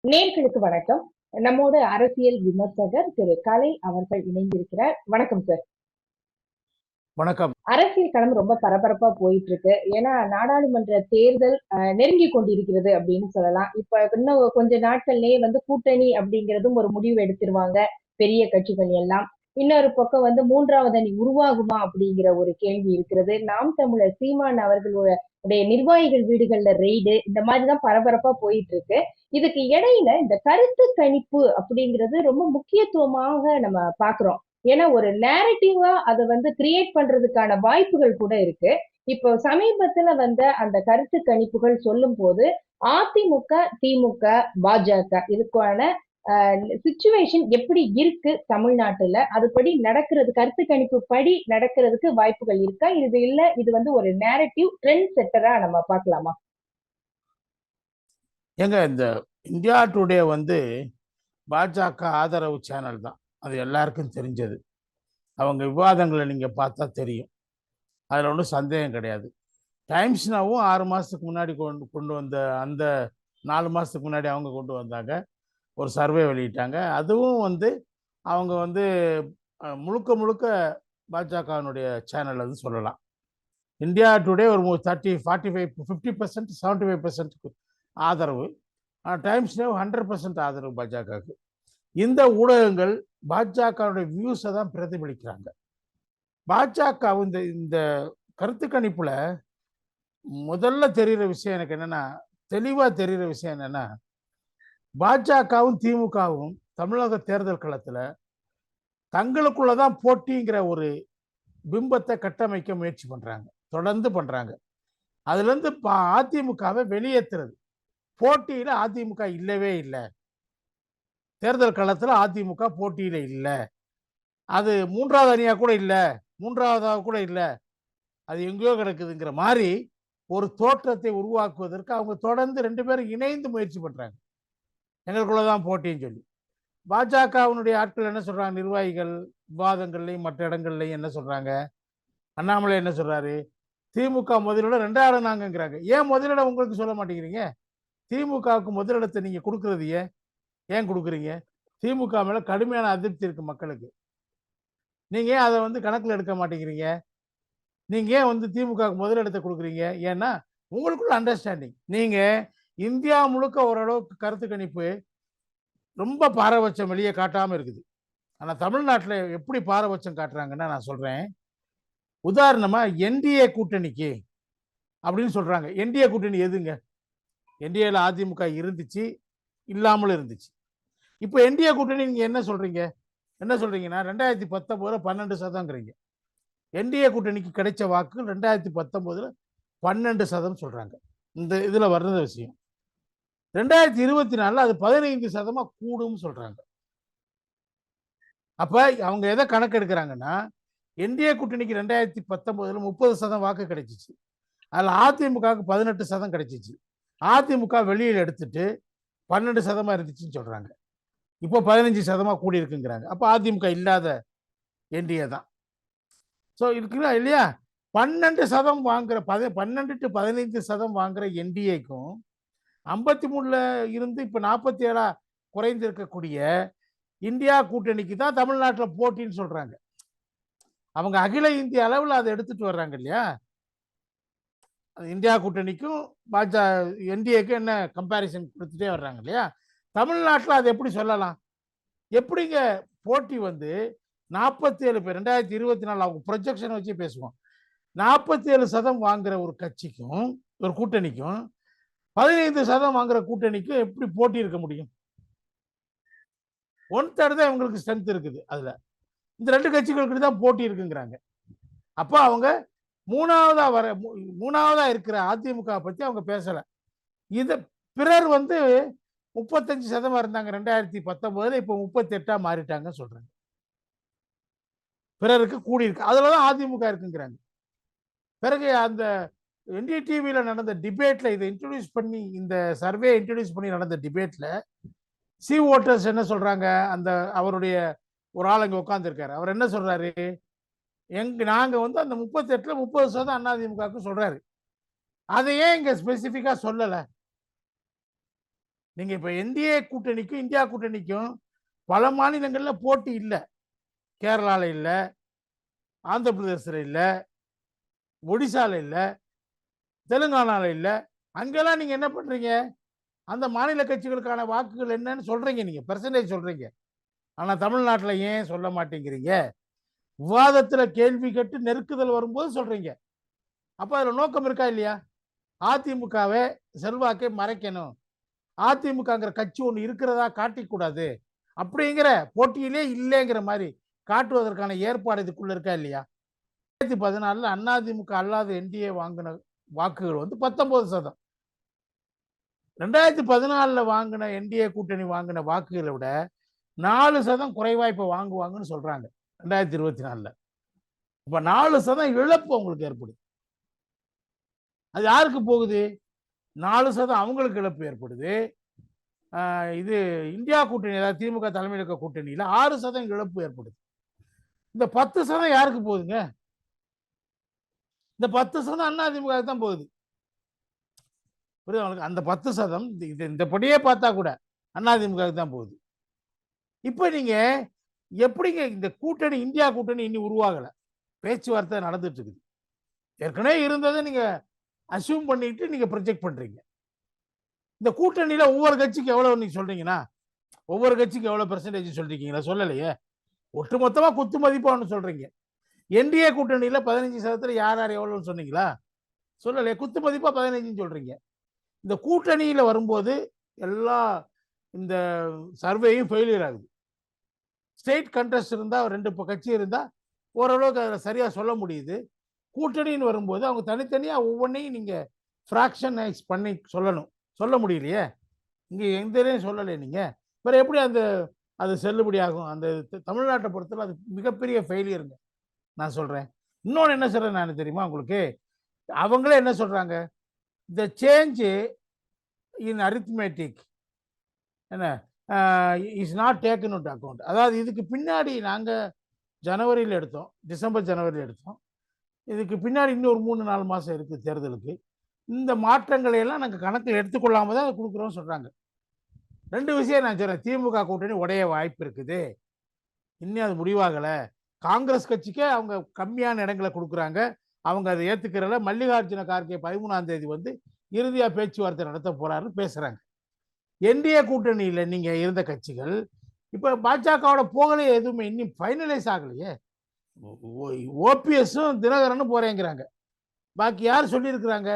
நேர்களுக்கு வணக்கம். நம்மோடு அரசியல் விமர்சகர் திரு கலை அவர்கள் இணைந்திருக்கிறார். வணக்கம் சார். வணக்கம். அரசியல் களம் ரொம்ப பரபரப்பா போயிட்டு இருக்கு. ஏன்னா நாடாளுமன்ற தேர்தல் நெருங்கி கொண்டிருக்கிறது அப்படின்னு சொல்லலாம். இப்ப இன்னும் கொஞ்ச நாட்கள்லயே கூட்டணி அப்படிங்கிறதும் ஒரு முடிவு எடுத்துருவாங்க பெரிய கட்சிகள் எல்லாம். இன்னொரு பக்கம் மூன்றாவது அணி உருவாகுமா அப்படிங்கிற ஒரு கேள்வி இருக்கிறது. நாம் தமிழர் சீமான் அவர்களுடைய நிர்வாகிகள் வீடுகள்ல ரெய்டு இந்த மாதிரிதான் பரபரப்பா போயிட்டு இருக்கு. இதுக்கு இடையில இந்த கருத்து கணிப்பு அப்படிங்கிறது ரொம்ப முக்கியத்துவமாக நம்ம பாக்குறோம். ஏன்னா ஒரு நேரட்டிவா அதை கிரியேட் பண்றதுக்கான வாய்ப்புகள் கூட இருக்கு. இப்போ சமீபத்துல அந்த கருத்து கணிப்புகள் சொல்லும் போது அதிமுக, திமுக, பாஜக இதுக்கான சிச்சுவேஷன் எப்படி இருக்கு தமிழ்நாட்டுல, அதுபடி நடக்கிறது, கருத்து கணிப்பு படி நடக்கிறதுக்கு வாய்ப்புகள் இருக்கா? இது இல்ல இது ஒரு நேரட்டிவ் ட்ரெண்ட் செட்டரா நம்ம பார்க்கலாமா? எங்க இந்த இந்தியா டுடே பாஜக ஆதரவு சேனல் தான். அது எல்லாருக்கும் தெரிஞ்சது. அவங்க விவாதங்களை நீங்க பார்த்தா தெரியும். அதுல ஒன்றும் சந்தேகம் கிடையாது. டைம்ஸ் நவும் 6 மாசத்துக்கு முன்னாடி கொண்டு வந்த அந்த 4 மாசத்துக்கு முன்னாடி அவங்க கொண்டு வந்தாங்க. ஒரு சர்வே வெளியிட்டாங்க. அதுவும் அவங்க முழுக்க முழுக்க பாஜகவினுடைய சேனல் அது சொல்லலாம். இந்தியா டுடே ஒரு 30, 45, 50%, 75% ஆதரவு. டைம்ஸ் நவ் 100% ஆதரவு பாஜகவுக்கு. இந்த ஊடகங்கள் பாஜகவுடைய வியூஸை தான் பிரதிபலிக்கிறாங்க. பாஜக இந்த கருத்து கணிப்புல முதல்ல தெரிகிற விஷயம் எனக்கு என்னன்னா, தெளிவா தெரிகிற விஷயம் என்னன்னா, பாஜகவும் திமுகவும் தமிழக தேர்தல் களத்துல தங்களுக்குள்ளதான் போட்டிங்கிற ஒரு பிம்பத்தை கட்டமைக்க முயற்சி பண்றாங்க, தொடர்ந்து பண்றாங்க. அதுல இருந்து அதிமுகவை வெளியேற்றுறது. போட்டியில அதிமுக இல்லவே இல்லை. தேர்தல் களத்துல அதிமுக போட்டியில இல்லை. அது மூன்றாவது அணியா கூட இல்லை, மூன்றாவதாக கூட இல்லை, அது எங்கேயோ கிடக்குதுங்கிற மாதிரி ஒரு தோற்றத்தை உருவாக்குவதற்கு அவங்க தொடர்ந்து 2 பேரும் இணைந்து முயற்சி பண்றாங்க. எங்களுக்குள்ளதான் போட்டின்னு சொல்லி. பாஜகவினுடைய ஆட்கள் என்ன சொல்றாங்க? நிர்வாகிகள் விவாதங்கள்லையும் மற்ற இடங்கள்லையும் என்ன சொல்றாங்க? அண்ணாமலை என்ன சொல்றாரு? திமுக முதலிட 2வது நாங்கிறாங்க. ஏன் முதலிடம் உங்களுக்கு சொல்ல மாட்டேங்கிறீங்க? திமுகவுக்கு முதலிடத்தை நீங்க கொடுக்கறது ஏன் கொடுக்குறீங்க? திமுக மேல கடுமையான அதிருப்தி இருக்கு மக்களுக்கு. நீங்க ஏன் அதை கணக்கில் எடுக்க மாட்டேங்கிறீங்க? நீங்க ஏன் திமுகவுக்கு முதலிடத்தை கொடுக்குறீங்க? ஏன்னா உங்களுக்குள்ள அண்டர்ஸ்டாண்டிங். நீங்க இந்தியா முழுக்க ஓரளவுக்கு கருத்து கணிப்பு ரொம்ப பாரபட்சம் வெளியே காட்டாம இருக்குது. ஆனா தமிழ்நாட்டில் எப்படி பாரபட்சம் காட்டுறாங்கன்னா நான் சொல்றேன். உதாரணமா என்டிஏ கூட்டணிக்கு அப்படின்னு சொல்றாங்க. என்டிஏ கூட்டணி எதுங்க? என்டிஏல அதிமுக இருந்துச்சு, இல்லாமல் இருந்துச்சு. இப்போ என்டிஏ கூட்டணி நீங்க என்ன சொல்றீங்க? என்ன சொல்றீங்கன்னா 2019 12% என்டிஏ கூட்டணிக்கு கிடைச்ச வாக்கு 2019 12% சொல்றாங்க. இந்த இதுல வர்றது விஷயம் 2024 அது 15% கூடும் சொல்றாங்க. அப்ப அவங்க எதை கணக்கு எடுக்கிறாங்கன்னா, என்டிஏ கூட்டணிக்கு 2019 30% வாக்கு கிடைச்சிச்சு. அதுல அதிமுகவுக்கு 18% கிடைச்சிச்சு. அதிமுக வெளியில் எடுத்துட்டு 12% இருந்துச்சுன்னு சொல்றாங்க. இப்போ 15% கூடி இருக்குங்கிறாங்க. அப்ப அதிமுக இல்லாத என்டிஏ தான். ஸோ இருக்குதா இல்லையா? 12% வாங்குற 12 to 15% வாங்குற என்டிஏக்கும் 53ல இருந்து இப்ப 47 குறைந்து இருக்கக்கூடிய இந்தியா கூட்டணிக்கு தான் தமிழ்நாட்டில் போட்டின்னு சொல்றாங்க. அவங்க அகில இந்திய அளவில் அதை எடுத்துட்டு வர்றாங்க இல்லையா? இந்தியா கூட்டணிக்கும் என்டிஏக்கும் என்ன கம்பாரிசன் கொடுத்துட்டே வர்றாங்க இல்லையா? தமிழ்நாட்டில் அதை எப்படி சொல்லலாம்? எப்படிங்க போட்டி 47 பேர் 2024 அவங்க ப்ரொஜெக்ஷன் வச்சு பேசுவோம். 47% வாங்குற ஒரு கட்சிக்கும் ஒரு கூட்டணிக்கும் 15% வாங்குற கூட்டணிக்கும் எப்படி போட்டி இருக்க முடியும்? 1/3 தான் இவங்களுக்கு ஸ்ட்ரென்த் இருக்குது. அதுல இந்த 2 கட்சிகளுக்கு தான் போட்டி இருக்குங்கிறாங்க. அப்போ அவங்க மூணாவதா இருக்கிற அதிமுக பத்தி அவங்க பேசல. இத பிறர் 35% இருந்தாங்க 2019, இப்ப 38 மாறிட்டாங்க சொல்றாங்க. பிறருக்கு கூடி இருக்கு. அதுலதான் அதிமுக இருக்குங்கிறாங்க. பிறகு அந்த என்டிடிவில நடந்த டிபேட்ல இதை இன்ட்ரோடியூஸ் பண்ணி, இந்த சர்வே இன்ட்ரோடியூஸ் பண்ணி நடந்த டிபேட்ல சி ஓட்டர்ஸ் என்ன சொல்றாங்க? அந்த அவருடைய ஒரு ஆள் அங்க உட்கார்ந்து இருக்காரு. அவர் என்ன சொல்றாரு? நாங்க அந்த 38ல 30% அதிமுகவுக்கு சொல்றாரு. அதை ஏன் இங்க ஸ்பெசிபிக்கா சொல்லல? நீங்க இப்ப என்டிஏ கூட்டணிக்கும் இந்தியா கூட்டணிக்கும் பல மாநிலங்கள்ல போட்டி இல்லை. கேரளால இல்ல, ஆந்திர பிரதேசத்துல இல்ல, ஒடிசால இல்ல, தெலுங்கானால இல்ல. அங்கெல்லாம் நீங்க என்ன பண்றீங்க? அந்த மாநில கட்சிகளுக்கான வாக்குகள் என்னன்னு சொல்றீங்க, நீங்க பெர்சன்டேஜ் சொல்றீங்க. ஆனா தமிழ்நாட்டுல ஏன் சொல்ல மாட்டேங்கிறீங்க? விவாதத்துல கேள்வி கேட்டு நெருக்குதல் வரும்போது சொல்றீங்க. அப்ப அதுல நோக்கம் இருக்கா இல்லையா? அதிமுகவை செல்வாக்கை மறைக்கணும், அதிமுகங்கிற கட்சி ஒன்று இருக்கிறதா காட்டிக்கூடாது அப்படிங்கிற போட்டியிலே இல்லைங்கிற மாதிரி காட்டுவதற்கான ஏற்பாடு இதுக்குள்ள இருக்கா இல்லையா? 2014 அதிமுக அல்லாத என்டிஏ வாங்கின வாக்குகள் வந்து 19%. 2014 வாங்கின என்டிஏ கூட்டணி வாங்கின வாக்குகளை விட 4% குறைவா இப்ப வாங்குவாங்கன்னு சொல்றாங்க 2024. இப்ப 4% இழப்பு அவங்களுக்கு ஏற்படுது. அது யாருக்கு போகுது? 4% அவங்களுக்கு இழப்பு ஏற்படுது. இது இந்தியா கூட்டணி, அதாவது திமுக தலைமையில் இருக்க கூட்டணியில 6% இழப்பு ஏற்படுது. இந்த 10% யாருக்கு போகுதுங்க? இந்த 10% அதிமுக தான் போகுது. புரியுது உங்களுக்கு? அந்த 10% இந்த படியே பார்த்தா கூட அதிமுக தான் போகுது. இப்ப நீங்க எப்படிங்க இந்த கூட்டணி, இந்தியா கூட்டணி இன்னும் உருவாகல, பேச்சுவார்த்தை நடந்துட்டு இருக்குது. ஏற்கனவே இருந்ததை நீங்க அசியூம் பண்ணிட்டு நீங்க ப்ரொஜெக்ட் பண்றீங்க. இந்த கூட்டணியில ஒவ்வொரு கட்சிக்கு எவ்வளவு நீங்க சொல்றீங்கன்னா, ஒவ்வொரு கட்சிக்கு எவ்வளவு பெர்சன்டேஜ் சொல்றீங்களா? சொல்லலையே. ஒட்டுமொத்தமா குத்து மதிப்பா ஒன்று சொல்றீங்க. என்டிஏ கூட்டணியில 15% யார் யார் எவ்வளவு சொன்னீங்களா? சொல்லலையே. குத்து மதிப்பா 15 சொல்றீங்க. இந்த கூட்டணியில வரும்போது எல்லா இந்த சர்வேயும் ஃபெயிலியர் ஆகுது. ஸ்டேட் கண்டெஸ்ட் இருந்தா, 2 கட்சி இருந்தா ஓரளவுக்கு அதில் சரியா சொல்ல முடியுது. கூட்டணின்னு வரும்போது அவங்க தனித்தனியா ஒவ்வொன்றையும் நீங்க ஃப்ராக்ஷனைஸ் பண்ணி சொல்லணும். சொல்ல முடியலையே. இங்க எந்தலையும் சொல்லலை நீங்க. வேற எப்படி அது செல்லுபடி ஆகும்? அந்த தமிழ்நாட்டை பொறுத்தவரை அது மிகப்பெரிய ஃபெயிலியருங்க நான் சொல்றேன். இன்னொன்று என்ன சொல்றேன் நான் தெரியுமா உங்களுக்கு? அவங்களே என்ன சொல்றாங்க? த சேஞ்ச் இன் அரித்மெட்டிக் என்ன is not taken into account. அதாவது இதுக்கு பின்னாடி நாங்கள் ஜனவரியில் எடுத்தோம், டிசம்பர் ஜனவரியில் எடுத்தோம். இதுக்கு பின்னாடி இன்னும் ஒரு 3-4 மாதம் இருக்குது தேர்தலுக்கு. இந்த மாற்றங்களை எல்லாம் நாங்கள் கணக்கில் எடுத்துக்கொள்ளாம தான் கொடுக்குறோம்னு சொல்கிறாங்க. 2 விஷயம் நான் சொல்கிறேன். திமுக கூட்டணி உடைய வாய்ப்பு இருக்குது, இன்னும் அது முடிவாகலை. காங்கிரஸ் கட்சிக்கே அவங்க கம்மியான இடங்களை கொடுக்குறாங்க, அவங்க அதை ஏற்றுக்கிறல. மல்லிகார்ஜுன கார்கே 13ஆம் தேதி வந்து இறுதியாக பேச்சுவார்த்தை நடத்த போறாருன்னு பேசுகிறாங்க. என்டிஏ கூட்டணியில் நீங்கள் இருந்த கட்சிகள் இப்போ பாஜகவோட போகலையே, எதுவுமே இன்னும் ஃபைனலைஸ் ஆகலையே. ஓபிஎஸும் தினகரனும் போறேங்கிறாங்க. பாக்கி யார் சொல்லியிருக்கிறாங்க?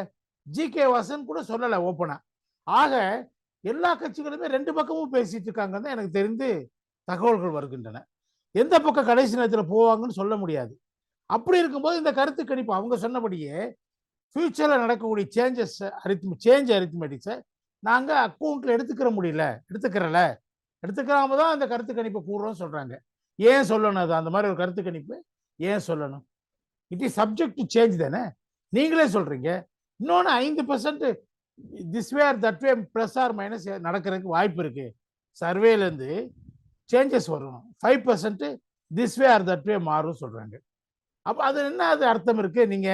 ஜி.கே. வாசன் கூட சொல்லலை ஓப்பனா. ஆக எல்லா கட்சிகளுமே 2 பக்கமும் பேசிட்டு இருக்காங்க தான் எனக்கு தெரிந்து தகவல்கள் வருகின்றன. எந்த பக்கம் கடைசி நேரத்தில் போவாங்கன்னு சொல்ல முடியாது. அப்படி இருக்கும்போது இந்த கருத்து கணிப்பு அவங்க சொன்னபடியே ஃபியூச்சரில் நடக்கக்கூடிய சேஞ்ச் அரித்மெட்டிக்ஸை நாங்கள் அக்கௌண்ட்ல எடுத்துக்கிறாம தான் அந்த கருத்து கணிப்பை கூடுறோம்னு சொல்றாங்க. ஏன் சொல்லணும்? அது அந்த மாதிரி ஒரு கருத்து கணிப்பு ஏன் சொல்லணும்? It is subject to change தானே. நீங்களே சொல்றீங்க. இன்னொன்று 5% this way or that way plus or minus நடக்கிறதுக்கு வாய்ப்பு இருக்கு. சர்வேலேருந்து சேஞ்சஸ் வரும். 5% this way or that way மாறும் சொல்றாங்க. அப்போ அது என்ன அது அர்த்தம் இருக்கு? நீங்க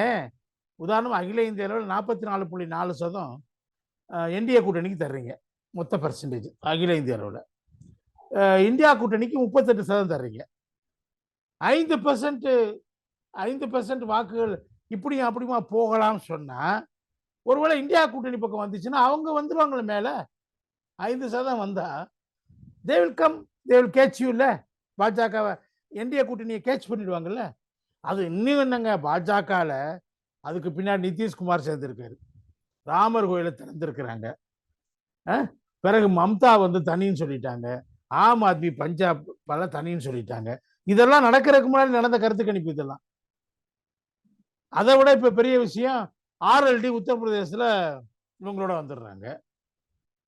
உதாரணம் அகில இந்திய அளவில் 44.4% என்டிஏ கூட்டணிக்கு தர்றீங்க மொத்த பெர்சன்டேஜ் அகில இந்திய அளவில். இந்தியா கூட்டணிக்கு 38% தர்றீங்க. 5% வாக்குகள் இப்படியும் அப்படியுமா போகலாம் சொன்னா, ஒருவேளை இந்தியா கூட்டணி பக்கம் வந்துச்சுன்னா அவங்க வந்துருவாங்களே மேல. 5% வந்தா they will come, they will catch you இல்ல. பாஜக என்டிஏ கூட்டணியை கேட்ச் பண்ணிடுவாங்கல்ல. அது இன்னும் என்னங்க, பாஜகல அதுக்கு பின்னாடி நிதிஷ்குமார் சேர்ந்திருக்காரு, ராமர் கோயிலை திறந்திருக்கிறாங்க, பிறகு மம்தா வந்து தனின்னு சொல்லிட்டாங்க, ஆம் ஆத்மி பஞ்சாப் பல தனின்னு சொல்லிட்டாங்க. இதெல்லாம் நடக்கிறதுக்கு முன்னாடி நடந்த கருத்து கணிப்பு இதெல்லாம். அதை விட இப்ப பெரிய விஷயம், ஆர்எல்டி உத்தரப்பிரதேசத்துல இவங்களோட வந்துடுறாங்க,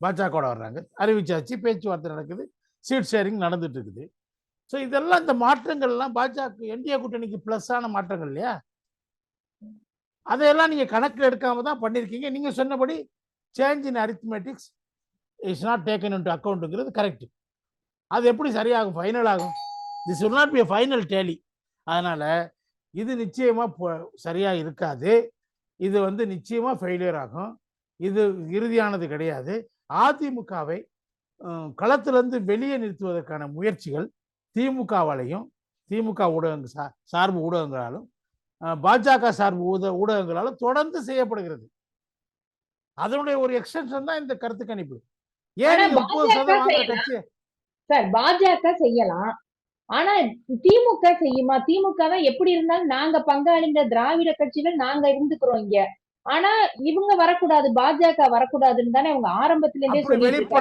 பாஜகவோட வர்றாங்க, அறிவிச்சாச்சு, பேச்சுவார்த்தை நடக்குது, சீட் ஷேரிங் நடந்துட்டு இருக்குது. ஸோ இதெல்லாம் இந்த மாற்றங்கள்லாம் பாஜக என்டிஏ கூட்டணிக்கு பிளஸ் ஆன மாற்றங்கள் இல்லையா? அதையெல்லாம் நீங்க கணக்கில் எடுக்காம தான் பண்ணிருக்கீங்க. நீங்க சொன்னபடி change in arithmetics is not taken into அக்கௌண்ட்ங்கிறது கரெக்ட். அது எப்படி சரியாகும், ஃபைனல் ஆகும்? This will not be a final tally. அதனால இது நிச்சயமா சரியா இருக்காது. இது வந்து நிச்சயமா ஃபெயிலியர் ஆகும். இது இறுதியானது கிடையாது. அதிமுகவை களத்திலிருந்து வெளியே நிறுத்துவதற்கான முயற்சிகள் திமுகவாலையும், திமுக சார்பு ஊடகங்களாலும், பாஜக சார்பு ஊடகங்களாலும் தொடர்ந்து செய்யப்படுகிறது. அதனுடைய ஒரு எக்ஸ்டென்ஷன் தான் இந்த கருத்து கணிப்பு. ஏன் ஆனா நீங்க 30% வாங்குற பாஜக கட்சி? சார், பாஜக செய்யலாம். ஆனா திமுக செய்யுமா? திமுக தான் எப்படி இருந்தாலும் நாங்க பங்காளிங்க, திராவிட கட்சிகள் நாங்க இருந்துக்கிறோம் இங்க. ஆனா இவங்க வரக்கூடாது, பாஜக வரக்கூடாதுன்னு தானே அவங்க ஆரம்பத்துல இருந்தே அப்படி சொல்லிட்டு இருக்காங்க.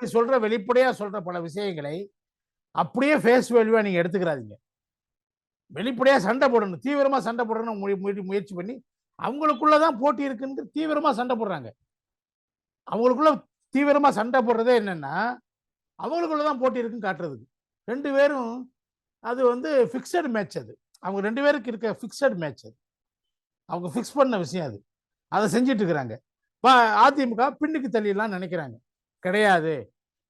வெளிப்படையா வெளிப்படையா சொல்ற பல விஷயங்களை அப்படியே ஃபேஸ் வேல்யூவா நீங்க எடுத்துக்கிறாதீங்க. வெளிப்படையா சண்டை போடணும், தீவிரமா சண்டை போடணும் முயற்சி பண்ணி அவங்களுக்குள்ளதான் போட்டி இருக்குன்னு தீவிரமா சண்டை போடுறாங்க. அவங்களுக்குள்ள தீவிரமா சண்டை போடுறதே என்னன்னா, அவங்களுக்குள்ளதான் போட்டி இருக்குன்னு காட்டுறதுக்கு. 2 பேரும் அது வந்து ஃபிக்ஸட் மேட்ச் அது. அவங்க 2 பேருக்கு இருக்க ஃபிக்ஸட் மேட்ச் அது. அவங்க ஃபிக்ஸ் பண்ண விஷயம் அது. அதை செஞ்சுட்டு இருக்கிறாங்க. அதிமுக பின்னுக்கு தள்ளிடலாம் நினைக்கிறாங்க. கிடையாது.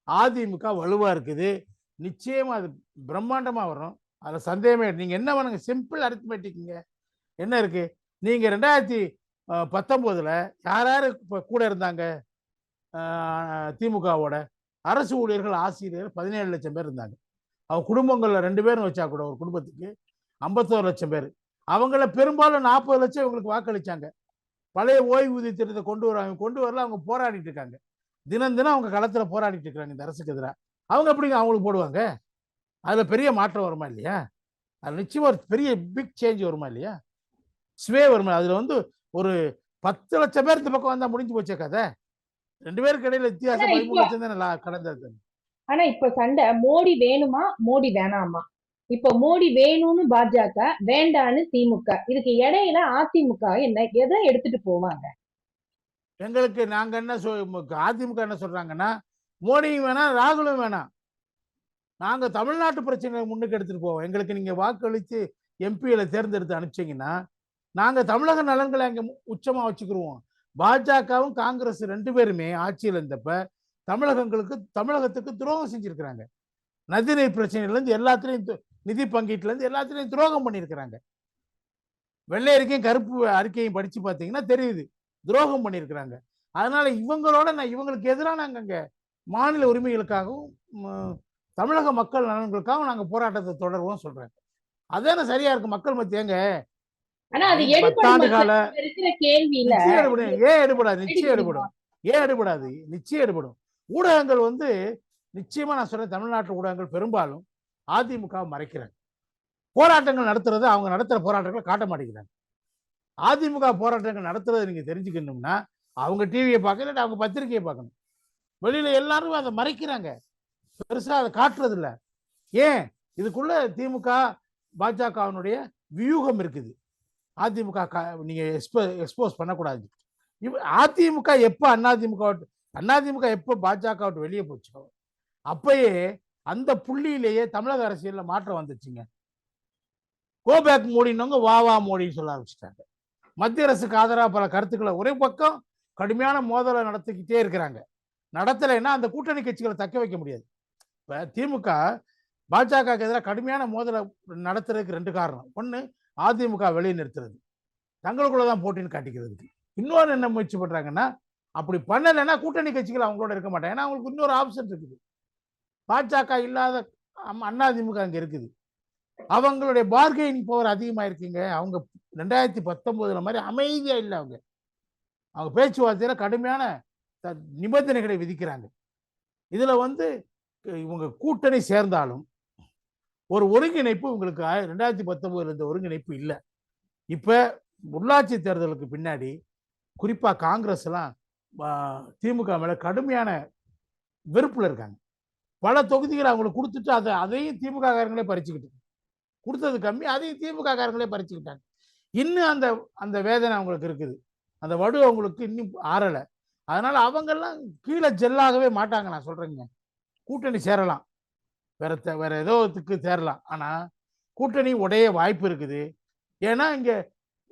அதிமுக வலுவா இருக்குது. நிச்சயமா அது பிரம்மாண்டமா வரும். அதுல சந்தேகமே நீங்க என்ன பண்ணுங்க, சிம்பிள் அரித்மெட்டிக்ங்க. என்ன இருக்கு? நீங்க 2019ல யார் யாரு கூட இருந்தாங்க? திமுகவோட அரசு ஊழியர்கள், ஆசிரியர் 17 லட்சம் பேர் இருந்தாங்க. அவங்க குடும்பங்கள்ல 2 பேரும் வச்சா கூட ஒரு குடும்பத்துக்கு 51 லட்சம் பேர். அவங்கள பெரும்பாலும் 40 லட்சம் இவங்களுக்கு வாக்களிச்சாங்க. பழைய ஓய்வூதிய திட்டத்தை கொண்டு வரல. அவங்க போராடிட்டு இருக்காங்க. தினம் தினம் அவங்க களத்துல போராடிட்டு இருக்காங்க இந்த அரசுக்கு எதிராக. அவங்க எப்படிங்க அவங்களுக்கு போடுவாங்க? அதுல பெரிய மாற்றம் வருமா இல்லையா? அது நிச்சயமா ஒரு பெரிய பிக் சேஞ்ச் வருமா இல்லையா? ஸ்வே வருமா? அதுல வந்து ஒரு 10 லட்சம் பேர் இந்த பக்கம் வந்தா முடிஞ்சு போச்சே கதை. 2 பேருக்கு இடையில ஆனா வித்தியாசம் 13 இப்போ லட்சம் தானே கடந்தது. ஆனா இப்ப சண்டை மோடி வேணுமா, மோடி வேணாமா? இப்ப மோடி வேணும்னு பாஜக, வேண்டான்னு திமுக. இதுக்கு இடையில அதிமுக எதை எடுத்துட்டு போவாங்க? எங்களுக்கு நாங்க என்ன அதிமுக என்ன சொல்றாங்கன்னா, மோடியும் வேணாம், ராகுலும் வேணாம். நாங்க தமிழ்நாட்டு பிரச்சனையை முன்னுக்கு எடுத்துட்டு போவோம். எங்களுக்கு நீங்க வாக்களித்து எம்பியில தேர்ந்தெடுத்து அனுப்பிச்சீங்கன்னா, நாங்க தமிழக நலன்களை அங்க உச்சமா வச்சுக்கிருவோம். பாஜகவும் காங்கிரஸ் 2 பேருமே ஆட்சியில் இருந்தப்ப தமிழகத்துக்கு துரோகம் செஞ்சிருக்கிறாங்க. நதிநீர் பிரச்சனையில இருந்து எல்லாத்திலையும், நிதி பங்கீட்டுல இருந்து எல்லாத்திலையும் துரோகம் பண்ணியிருக்கிறாங்க. வெள்ளை அறிக்கையும் கருப்பு அறிக்கையும் படிச்சு பார்த்தீங்கன்னா தெரியுது, துரோகம் பண்ணியிருக்கிறாங்க. அதனால இவங்களுக்கு எதிராக நாங்க அங்க மாநில உரிமைகளுக்காகவும் தமிழக மக்கள் நலன்களுக்காகவும் நாங்க போராட்டத்தை தொடர்வோம் சொல்றேன். அதான சரியா இருக்கு மக்கள் மத்தியங்க. ஆனா அது 10 எடுபடுமா ஆண்டு சார்? கால இப்ப இருக்கிற கேள்வியில நிச்சயம் எடுபடும். ஏன் எடுபடாது? நிச்சயம் எடுபடுமா? எடுபடும். ஏன் எடுபடாது? நிச்சயம் எடுபடும். ஊடகங்கள் வந்து நிச்சயமா நான் சொல்றேன், தமிழ்நாட்டு ஊடகங்கள் பெரும்பாலும் அதிமுக மறைக்கிறாங்க. போராட்டங்கள் நடத்துறது, அவங்க நடத்துற போராட்டங்களை காட்ட மாட்டேங்கிறாங்க. அதிமுக போராட்டங்கள் நடத்துறது நீங்க தெரிஞ்சுக்கணும்னா அவங்க டிவியை பார்க்கணும், அவங்க பத்திரிகையை பார்க்கணும். வெளியில எல்லாரும் அதை மறைக்கிறாங்க, பெருசா அதை காட்டுறது இல்லை. ஏன்? இதுக்குள்ள திமுக பாஜகவினுடைய வியூகம் இருக்குது. அதிமுக நீங்க எக்ஸ்போஸ் பண்ணக்கூடாது. அதிமுக எப்ப அதிமுக எப்ப பாஜக விட்டு வெளியே போச்சோ அப்பயே அந்த புள்ளியிலேயே தமிழக அரசியல்ல மாற்றம் வந்துச்சுங்க. கோபேக் மோடினவங்க வா மோடின்னு சொல்ல ஆரம்பிச்சிட்டாங்க. மத்திய அரசுக்கு ஆதரவா பல கருத்துக்களை ஒரே பக்கம் கடுமையான மோதலை நடத்திக்கிட்டே இருக்கிறாங்க. நடத்தலைன்னா அந்த கூட்டணி கட்சிகளை தக்க வைக்க முடியாது. இப்ப திமுக பாஜக எதிராக கடுமையான மோதலை நடத்துறதுக்கு 2 காரணம். ஒண்ணு, அதிமுக வெளியே நிறுத்துறது, தங்களுக்குள்ளதான் போட்டின்னு காட்டிக்கிறதுக்கு. இன்னொரு என்ன முயற்சி பண்றாங்கன்னா, அப்படி பண்ணலைன்னா கூட்டணி கட்சிகள் அவங்களோட இருக்க மாட்டாங்க. ஏன்னா அவங்களுக்கு இன்னொரு ஆப்ஷன் இருக்குது. பாஜக இல்லாத அதிமுக அங்க இருக்குது. அவங்களுடைய பார்கெனிங் பவர் அதிகமா இருக்குங்க. அவங்க 2019 மாதிரி அமைதியா இல்லை. அவங்க பேச்சுவார்த்தையில கடுமையான நிபந்தனைகளை விதிக்கிறாங்க. இதுல வந்து இவங்க கூட்டணி சேர்ந்தாலும் ஒரு ஒருங்கிணைப்பு உங்களுக்கு 2019 இருந்த ஒருங்கிணைப்பு இல்லை. இப்ப உள்ளாட்சி தேர்தலுக்கு பின்னாடி குறிப்பா காங்கிரஸ் எல்லாம் திமுக மேல கடுமையான வெறுப்புல இருக்காங்க. பல தொகுதிகளை அவங்களுக்கு கொடுத்துட்டு அதையும் திமுக காரங்களே பறிச்சுக்கிட்டு, கொடுத்தது கம்மி, அதையும் திமுக காரங்களே பறிச்சுக்கிட்டாங்க. இன்னும் அந்த அந்த வேதனை அவங்களுக்கு இருக்குது. அந்த வடு அவங்களுக்கு இன்னும் ஆறல. அதனால அவங்கெல்லாம் கீழே ஜெல்லாகவே மாட்டாங்க. நான் சொல்றேங்க, கூட்டணி சேரலாம், வேற ஏதோத்துக்கு சேரலாம், ஆனா கூட்டணி உடைய வாய்ப்பு இருக்குது. ஏன்னா இங்க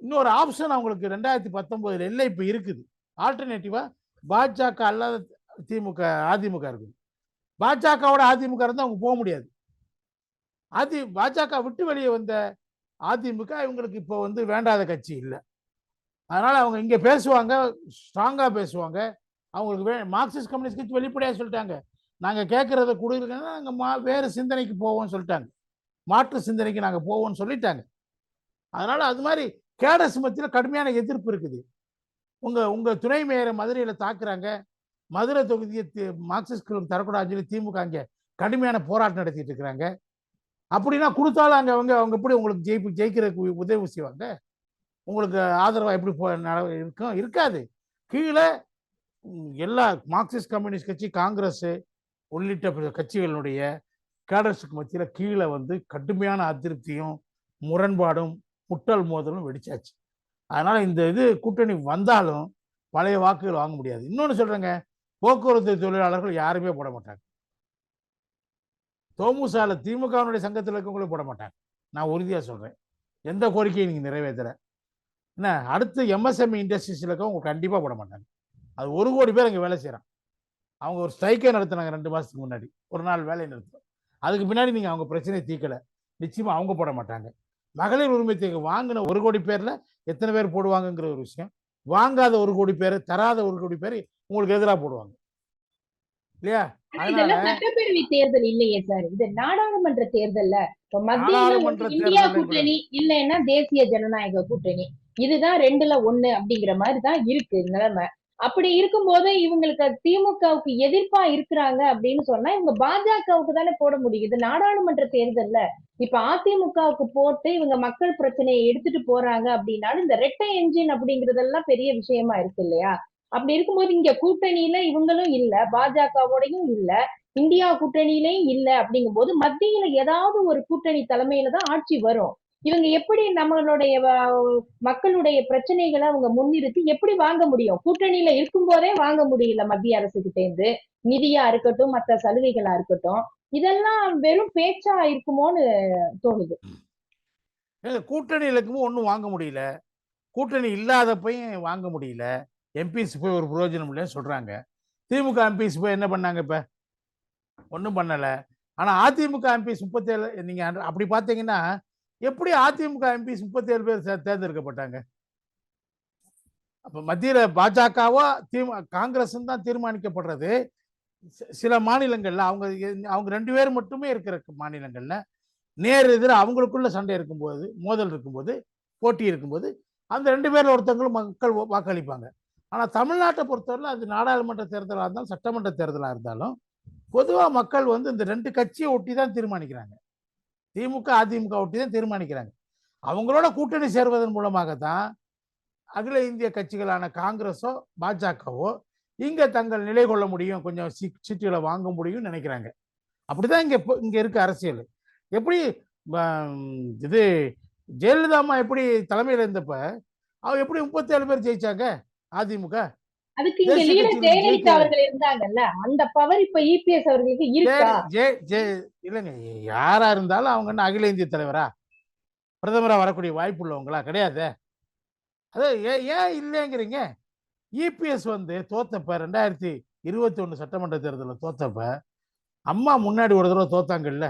இன்னொரு ஆப்ஷன் அவங்களுக்கு 2019 இல்லை இப்ப இருக்குது. ஆல்டர்னேட்டிவா பாஜக அல்லாத திமுக அதிமுக இருக்குது. பாஜகவோட அதிமுக இருந்தா அவங்க போக முடியாது. பாஜக விட்டு வெளியே வந்த அதிமுக இவங்களுக்கு இப்போ வந்து வேண்டாத கட்சி இல்லை. அதனால அவங்க இங்க பேசுவாங்க, ஸ்ட்ராங்கா பேசுவாங்க. அவங்களுக்கு மார்க்சிஸ்ட் கம்யூனிஸ்ட் கட்சி வெளிப்படையா சொல்லிட்டாங்க, நாங்க கேட்கறத கொடுக்குறீங்கன்னா நாங்க வேறு சிந்தனைக்கு போவோம்னு சொல்லிட்டாங்க, மாற்று சிந்தனைக்கு நாங்க போவோம்னு சொல்லிட்டாங்க. அதனால அது மாதிரி கேடஸ் மத்தியில் கடுமையான எதிர்ப்பு இருக்குது. உங்க உங்க துணை மேயரை மதுரையில தாக்குறாங்க, மதுரை தொகுதியை மார்க்சிஸ்ட் தரக்கூடாதுன்னு சொல்லி திமுக அங்க கடுமையான போராட்டம் நடத்திட்டு இருக்கிறாங்க. அப்படின்னா கொடுத்தாலும் அங்க அவங்க அவங்க எப்படி உங்களுக்கு ஜெயிக்கிறதுக்கு உதவி செய்வாங்க? உங்களுக்கு ஆதரவா எப்படி இருக்கும்? இருக்காது. கீழே எல்லா மார்க்சிஸ்ட் கம்யூனிஸ்ட் கட்சி, காங்கிரஸ் உள்ளிட்ட கட்சிகளுடைய கேடர்ஸுக்கு மத்தியில கீழே வந்து கடுமையான அதிருப்தியும் முரண்பாடும் முட்டல் மோதலும் வெடிச்சாச்சு. அதனால இந்த இது கூட்டணி வந்தாலும் பழைய வாக்குகள் வாங்க முடியாது. இன்னொன்னு சொல்றேங்க, போக்குவரத்து தொழிலாளர்கள் யாருமே போட மாட்டாங்க. தோமுசால திமுகவினுடைய சங்கத்தில் இருக்கவங்களும் போட மாட்டாங்க. நான் உறுதியா சொல்றேன். எந்த கோரிக்கையை நீங்க நிறைவேற்றல என்ன, அடுத்து எம்எஸ்எம்இ இண்டஸ்ட்ரீஸ்ல இருக்கவங்க கண்டிப்பா போட மாட்டாங்க. அது 1 கோடி பேர் அங்கே வேலை செய்யறான். அவங்க ஒரு ஸ்ட்ரைக்கே நடத்தினாங்க 2 மாசத்துக்கு முன்னாடி, ஒரு நாள் வேலை நிறுத்தம். அதுக்கு பின்னாடி நீங்க அவங்க பிரச்சனையை தீர்க்கல, நிச்சயமா அவங்க போட மாட்டாங்க. மகளிர் உரிமை தொகை வாங்கின 1 கோடி பேர்ல எத்தனை பேர் போடுவாங்கங்கிற ஒரு விஷயம். வாங்காத 1 கோடி பேர், தராத 1 கோடி பேர் உங்களுக்கு எதிராக போடுவாங்க இல்லையா? அதனால சட்டப்பேரவை தேர்தல் இல்லையே சார், இது நாடாளுமன்ற தேர்தல்ல. மத்தியில நாடாளுமன்ற இந்தியா தேர்தல் கூட்டணி இல்லைன்னா தேசிய ஜனநாயக கூட்டணி, இதுதான் 2ல 1 அப்படிங்கிற மாதிரிதான் இருக்கு நிலைமை. அப்படி இருக்கும்போது இவங்களுக்கு திமுகவுக்கு எதிர்ப்பா இருக்கிறாங்க அப்படின்னு சொன்னா இவங்க பாஜகவுக்கு தானே போட முடியும். இது நாடாளுமன்ற தேர்தல்ல. இப்ப அதிமுகவுக்கு போட்டு இவங்க மக்கள் பிரச்சனையை எடுத்துட்டு போறாங்க அப்படின்னாலும் இந்த ரெட்டை என்ஜின் அப்படிங்கறதெல்லாம் பெரிய விஷயமா இருக்கு இல்லையா? அப்படி இருக்கும்போது இங்க கூட்டணியில இவங்களும் இல்ல, பாஜகவோடையும் இல்ல, இந்தியா கூட்டணியிலையும் இல்ல. அப்படிங்கும் போது மத்தியில ஏதாவது ஒரு கூட்டணி தலைமையில தான் ஆட்சி வரும். இவங்க எப்படி நம்மளுடைய மக்களுடைய பிரச்சனைகளை அவங்க முன்னிறுத்தி எப்படி வாங்க முடியும்? கூட்டணியில இருக்கும் போதே வாங்க முடியல மத்திய அரசு கிட்ட இருந்து, நிதியா இருக்கட்டும் மற்ற சலுகைகளா இருக்கட்டும். இதெல்லாம் வெறும் பேச்சா இருக்குமோன்னு தோணுது. கூட்டணியில இருக்கும்போது ஒன்றும் வாங்க முடியல, கூட்டணி இல்லாதப்பையும் வாங்க முடியல, எம்பிஸ் போய் ஒரு பிரயோஜனம் இல்லைன்னு சொல்றாங்க. திமுக எம்பிஸ் போய் என்ன பண்ணாங்க? இப்ப ஒன்றும் பண்ணல. ஆனா அதிமுக எம்பிஸ் 37, நீங்க அப்படி பார்த்தீங்கன்னா எப்படி அதிமுக எம்பிஸ் 37 பேர் தேர்ந்தெடுக்கப்பட்டாங்க? அப்ப மத்தியில பாஜகவோ காங்கிரஸ் தான் தீர்மானிக்கப்படுறது. சில மாநிலங்கள்ல அவங்க அவங்க 2 பேர் மட்டுமே இருக்கிற மாநிலங்கள்ல நேர் எதிர அவங்களுக்குள்ள சண்டை இருக்கும்போது, மோதல் இருக்கும்போது, போட்டி இருக்கும்போது அந்த 2 பேர்ல ஒருத்தவங்களும் மக்கள் வாக்களிப்பாங்க. ஆனா தமிழ்நாட்டை பொறுத்தவரை அது நாடாளுமன்ற தேர்தலாக இருந்தாலும் சட்டமன்ற தேர்தலாக இருந்தாலும் பொதுவா மக்கள் வந்து இந்த 2 கட்சியை ஒட்டி தான் தீர்மானிக்கிறாங்க. திமுக அதிமுக ஒட்டி தான் தீர்மானிக்கிறாங்க. அவங்களோட கூட்டணி சேர்வதன் மூலமாக தான் அகில இந்திய கட்சிகளான காங்கிரஸோ பாஜகவோ இங்க தங்கள் நிலை கொள்ள முடியும், கொஞ்சம் சீட்டுகளை வாங்க முடியும் நினைக்கிறாங்க. அப்படிதான் இங்க இருக்க அரசியல். எப்படி இது ஜெயலலிதா அம்மா எப்படி தலைமையில இருந்தப்ப அவங்க எப்படி 37 பேர் ஜெயிச்சாங்க அதிமுக? அதுக்கு இங்க லீடர் ஜெயலலிதா அவர்கள் இருந்தாங்கல்ல, அந்த பவர் இப்ப இபிஎஸ் அவர்களுக்கு இருக்கா? இல்லைங்க, யாரா இருந்தாலும் அவங்க என்ன அகில இந்திய தலைவரா, பிரதமரா வரக்கூடிய வாய்ப்பு உள்ளவங்களா? கிடையாது. அது ஏன் இல்லைங்கிறீங்க? இபிஎஸ் வந்து தோத்தப்ப 2021 சட்டமன்ற தேர்தலில் தோத்தப்ப அம்மா முன்னாடி ஒரு தடவை தோத்தாங்கல்ல,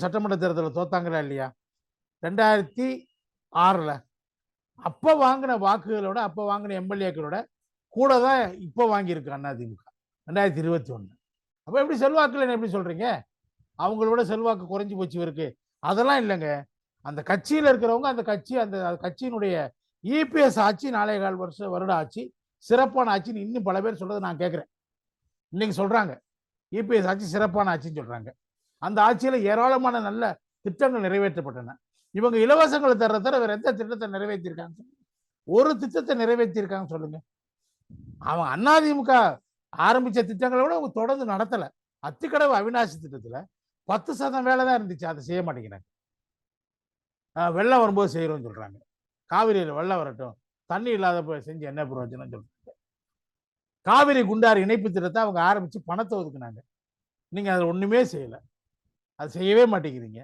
சட்டமன்ற தேர்தலில் தோத்தாங்களா இல்லையா? 2006ல் அப்ப வாங்கின வாக்குகளோட, அப்ப வாங்கின எம்எல்ஏக்களோட கூட தான் இப்ப வாங்கியிருக்கு அதிமுக 2021. அப்ப எப்படி செல்வாக்குல எப்படி சொல்றீங்க? அவங்களோட செல்வாக்கு குறைஞ்சு போச்சு இருக்கு? அதெல்லாம் இல்லைங்க. அந்த கட்சியில இருக்கிறவங்க அந்த கட்சியினுடைய இபிஎஸ் ஆட்சி 4.25 வருட ஆட்சி சிறப்பான ஆட்சின்னு இன்னும் பல பேர் சொல்றதை நான் கேட்கிறேன். இன்னைக்கு சொல்றாங்க இபிஎஸ் ஆட்சி சிறப்பான ஆட்சின்னு சொல்றாங்க. அந்த ஆட்சியில ஏராளமான நல்ல திட்டங்கள் நிறைவேற்றப்பட்டன. இவங்க இலவசங்களை தர வேற எந்த திட்டத்தை நிறைவேற்றிருக்காங்க? ஒரு திட்டத்தை நிறைவேற்றிருக்காங்க சொல்லுங்க. அவன் அதிமுக ஆரம்பிச்ச திட்டங்களை விட அவங்க தொடர்ந்து நடத்தல. அத்திக்கடவு அவிநாசி திட்டத்துல 10% வேலை தான் இருந்துச்சு, அதை செய்ய மாட்டேங்கிறாங்க. வெள்ளம் வரும்போது செய்யறோம்னு சொல்றாங்க. காவிரியில வெள்ளம் வரட்டும், தண்ணி இல்லாத செஞ்சு என்ன பிரயோஜனம் சொல்றாங்க. காவிரி குண்டாறு இணைப்பு திட்டத்தை அவங்க ஆரம்பிச்சு பணத்தை ஒதுக்குனாங்க. நீங்க அதில் ஒண்ணுமே செய்யல, அது செய்யவே மாட்டேங்கிறீங்க.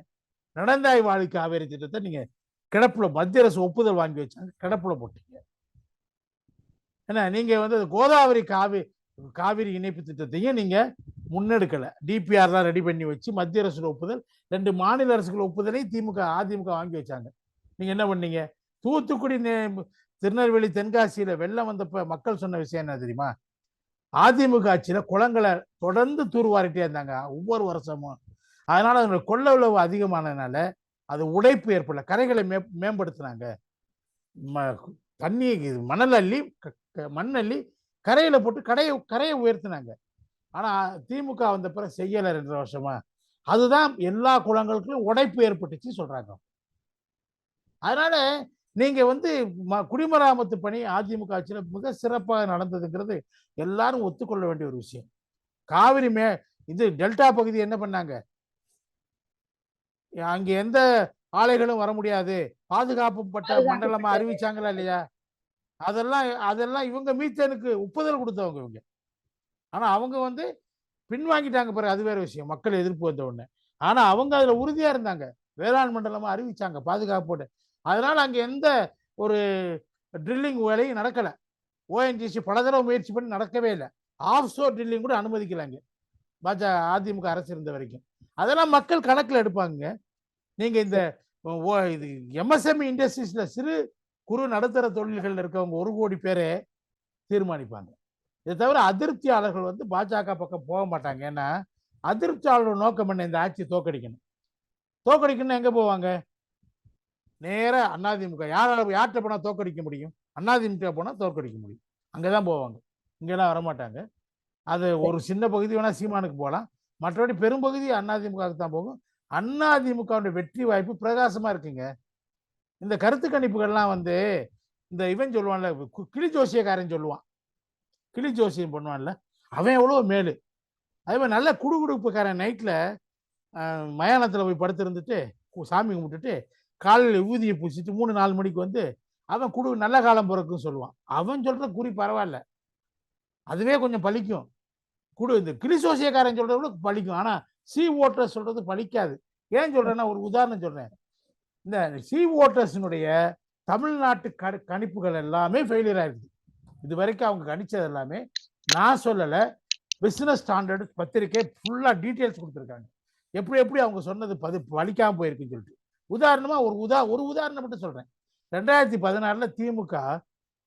நடந்தாய் வாழி காவேரி திட்டத்தை நீங்க கிடப்புல மத்திய அரசு ஒப்புதல் வாங்கி வச்சாங்க, கிடப்புல போட்டீங்க. ஏன்னா நீங்க வந்து கோதாவரி காவிரி இணைப்பு திட்டத்தையும் நீங்க முன்னெடுக்கல. டிபிஆர்லாம் ரெடி பண்ணி வச்சு மத்திய அரசு ஒப்புதல், 2 மாநில அரசுகள் ஒப்புதலையும் அதிமுக வாங்கி வச்சாங்க. நீங்க என்ன பண்ணீங்க? தூத்துக்குடி திருநெல்வேலி தென்காசியில வெள்ளம் வந்தப்ப மக்கள் சொன்ன விஷயம் என்ன தெரியுமா? அதிமுக ஆட்சியில குளங்களை தொடர்ந்து தூர்வாரிட்டே இருந்தாங்க ஒவ்வொரு வருஷமும். அதனால அதனுடைய கொள்ளளவு அதிகமானதுனால அது உடைப்பு ஏற்படல, கரைகளை மேம்படுத்தினாங்க. தண்ணி மணல் அள்ளி மண் அள்ளி கரையில போட்டு கரையை உயர்த்தினாங்க. ஆனா திமுக வந்த பிறகு செய்யல 2 வருஷமா. அதுதான் எல்லா குளங்களுக்கும் உடைப்பு ஏற்பட்டுச்சு சொல்றாங்க. அதனால நீங்க வந்து குடிமராமத்து பணி அதிமுக ஆட்சியில மிக சிறப்பாக நடந்ததுங்கிறது எல்லாரும் ஒத்துக்கொள்ள வேண்டிய ஒரு விஷயம். காவிரி இது டெல்டா பகுதி என்ன பண்ணாங்க? அங்க எந்த ஆலைகளும் வர முடியாது, பாதுகாப்பு பட்ட மண்டலமா அறிவிச்சாங்களா இல்லையா? அதெல்லாம் அதெல்லாம் இவங்க மீத்தேனுக்கு ஒப்புதல் கொடுத்தவங்க இவங்க. ஆனா அவங்க வந்து பின்வாங்கிட்டாங்க பாரு, அது வேற விஷயம். மக்கள் எதிர்ப்பு வந்த உடனே. ஆனா அவங்க அதுல உறுதியா இருந்தாங்க. வேளாண் மண்டலமா அறிவிச்சாங்க பாதுகாப்போட. அதனால அங்க எந்த ஒரு ட்ரில்லிங் வேலையும் நடக்கல. ஓஎன்ஜிசி பல தடவை முயற்சி பண்ணி நடக்கவே இல்லை. ஆஃப் ஷோர் ட்ரில்லிங் கூட அனுமதிக்கலாங்க அதிமுக அரசு இருந்த வரைக்கும். அதெல்லாம் மக்கள் கணக்கில் எடுப்பாங்க. நீங்க இந்த இது எம்எஸ்எம்இ இண்டஸ்ட்ரீஸ்ல சிறு குறு நடுத்தர தொழில்கள் இருக்கவங்க 1 கோடி பேரே தீர்மானிப்பாங்க. இதை தவிர அதிருப்தியாளர்கள் வந்து பாஜக பக்கம் போக மாட்டாங்க. ஏன்னா அதிருப்தியாளர் நோக்கம் என்ன? இந்த ஆட்சி தோக்கடிக்கணும். தோக்கடிக்கணும் எங்க போவாங்க? நேரா அதிமுக. யார்கிட்ட போனா தோக்கடிக்க முடியும்? அதிமுக போனா தோக்கடிக்க முடியும். அங்கதான் போவாங்க, இங்கெல்லாம் வரமாட்டாங்க. அது ஒரு சின்ன பகுதி வேணா சீமானுக்கு போகலாம், மற்றபடி பெரும்பகுதி அதிமுகவுக்கு தான் போகும். அதிமுக வெற்றி வாய்ப்பு பிரகாசமா இருக்குங்க. இந்த கருத்து கணிப்புகள்லாம் வந்து இந்த இவன் சொல்லுவான்ல, கிளி ஜோசியக்காரன் சொல்லுவான், கிளி ஜோசியம் பண்ணுவான்ல, அவன் எவ்வளவு மேலு. அதே மாதிரி நல்ல குடுகுடுப்புக்காரன் நைட்ல மயானத்துல போய் படுத்திருந்துட்டு சாமி கும்பிட்டுட்டு காலையில் ஊதியை பூசிட்டு 3-4 மணிக்கு வந்து அவன் நல்ல காலம் பிறக்குன்னு சொல்லுவான். அவன் சொல்ற குறி பரவாயில்ல, அதுவே கொஞ்சம் பலிக்கும். இந்த கிளிசோசியக்காரன் சொல்றது பலிக்கும். ஆனா சி ஓட்டர்ஸ் சொல்றது பலிக்காது. ஏன் சொல்றேன்னா ஒரு உதாரணம் சொல்றேன். இந்த சி ஓட்டர்ஸினுடைய தமிழ்நாட்டு கணிப்புகள் எல்லாமே ஃபெயிலியர் ஆயிருக்கு. இது வரைக்கும் அவங்க கணிச்சது எல்லாமே, நான் சொல்லல, பிசினஸ் ஸ்டாண்டர்ட் பத்திரிகை ஃபுல்லா டீடைல்ஸ் கொடுத்துருக்காங்க. எப்படி அவங்க சொன்னது பலிக்காம போயிருக்குன்னு சொல்லிட்டு. உதாரணமா ஒரு உதாரணம் மட்டும் சொல்றேன். 2016 திமுக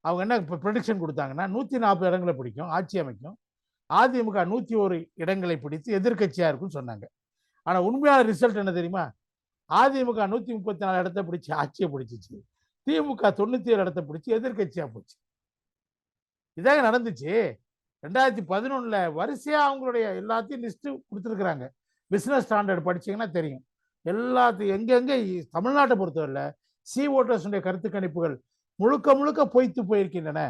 அவங்க என்ன ப்ரெடிக்ஷன் கொடுத்தாங்கன்னா 140 இடங்களை பிடிக்கும், ஆட்சி அமைக்கும். அதிமுக 101 இடங்களை பிடித்து எதிர்கட்சியா இருக்குன்னு சொன்னாங்க. ஆனா உண்மையான ரிசல்ட் என்ன தெரியுமா? அதிமுக 134 இடத்தை பிடிச்சு ஆட்சியை பிடிச்சிச்சு, திமுக 97 இடத்தை பிடிச்சு எதிர்கட்சியா போச்சு. இதாக நடந்துச்சு. 2011 வரிசையா அவங்களுடைய எல்லாத்தையும் லிஸ்ட் கொடுத்துருக்குறாங்க. பிசினஸ் ஸ்டாண்டர்ட் படிச்சீங்கன்னா தெரியும். எல்லாத்தையும் எங்கெங்க தமிழ்நாட்டை பொறுத்தவரை சி ஓட்டர்ஸ் கருத்து கணிப்புகள் முழுக்க முழுக்க பொய்த்து போயிருக்கின்றன.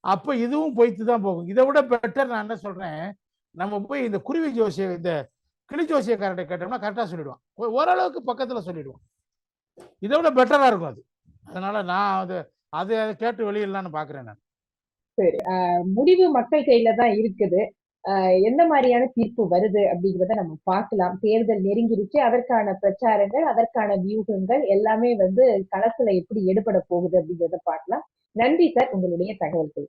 அப்ப இதுவும் பொய்த்து தான் போகும். இதை விட பெட்டர் நான் என்ன சொல்றேன், நம்ம போய் இந்த குருவி ஜோசிய இந்த கிளி ஜோசியக்காரர்கிட்ட கேட்டோம்னா கரெக்டா சொல்லிடுவான், ஓரளவுக்கு பக்கத்துல சொல்லிடுவான். இதை விட பெட்டரா இருக்கும் அது. அதனால நான் அதை கேட்டு வெளியிடலான்னு பாக்குறேன் நான். சரி, முடிவு மக்கள் கையில தான் இருக்குது. எந்த மாதிரியான தீர்ப்பு வருது அப்படிங்கிறத நம்ம பார்க்கலாம். தேர்தல் நெருங்கிருச்சு, அதற்கான பிரச்சாரங்கள், அதற்கான வியூகங்கள் எல்லாமே வந்து களத்துல எப்படி எடுபட போகுது அப்படிங்கிறத பார்க்கலாம். நன்றி சார், உங்களுடைய தகவல்கள்.